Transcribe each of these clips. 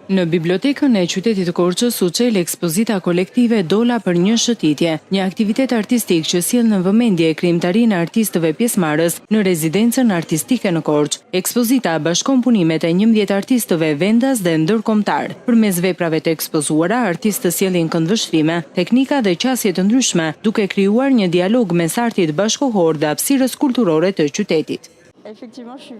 Në bibliotekën e qytetit të Korçës u çel ekspozita kolektive Dola për një shëtitje, një aktivitet artistik që sjell në vëmendje krijimtarinë e artistëve pjesëmarrës në rezidencën artistike në Korçë. Ekspozita bashkon punimet e 11 artistëve vendas dhe ndërkombëtar. Përmes veprave të ekspozuara, artistët sjellin këndvështrime, teknika dhe qasje të ndryshme, duke krijuar një dialog mes artit bashkëkohor dhe hapësirës kulturore të qytetit.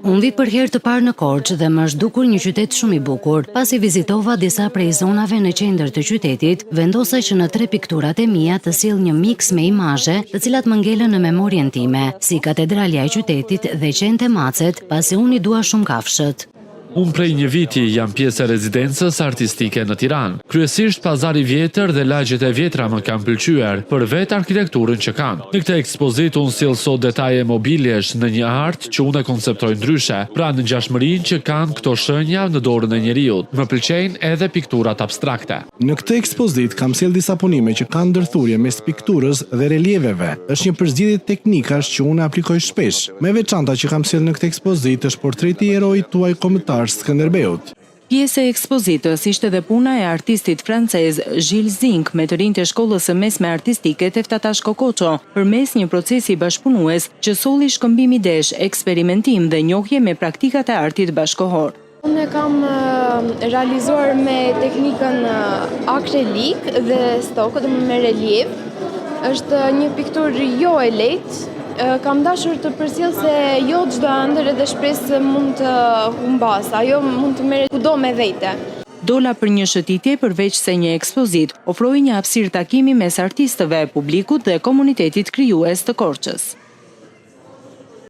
Unë vit për herë të parë në Korçë dhe më është dukur një qytet shumë i bukur. Pasi vizitova disa prej zonave në qendër të qytetit, vendosa që në 3 pikturat e mia të sjell një miks me imazhe, të cilat më ngelën në memorien time, si katedralja e qytetit dhe qente Macet, pasi unë i dua shumë kafshët. Unë prej një viti jam pjesë e rezidencës artistike në Tiranë. Kryesisht pazari vjetër dhe lagjet e vjetra më kanë pëlqyer për vetë arkitekturën që kanë. Në këtë ekspozitë unë sjell sot detaje mobiljesh në një art që unë e konceptoj ndryshe, pra në ngjashmërinë që kanë këto shenja në dorën e njeriut. Më pëlqejnë edhe pikturat abstrakte. Në këtë ekspozitë kam sjell disa punime që kanë ndërthurje mes pikturës dhe relieveve. Është një përzgjedhje teknikash që unë aplikoj shpesh. Me veçanta që kam sjell në këtë ekspozitë është portreti i heroit tuaj kombëtar Skënderbeut. Pjesë e ekspozitës ishte dhe puna e artistit francez Gilles Zinc me të rinjtë e shkollës së mesme artistike Teftatash Kokoço, përmes një procesi bashkëpunues që solli shkëmbim idesh, eksperimentim dhe njohje me praktikat e artit bashkëkohor. Unë kam realizuar me teknikën akrilik dhe stok, me relief. Është një pikturë jo e lehtë. Kam dashur të përcjell se jo çdo ëndër edhe shpresë mund të humbas, ajo mund të merret kudo me vete. Dola për një shëtitje përveç se një ekspozitë, ofroi një hapësirë takimi mes artistëve, publikut dhe komunitetit krijues të Korçës.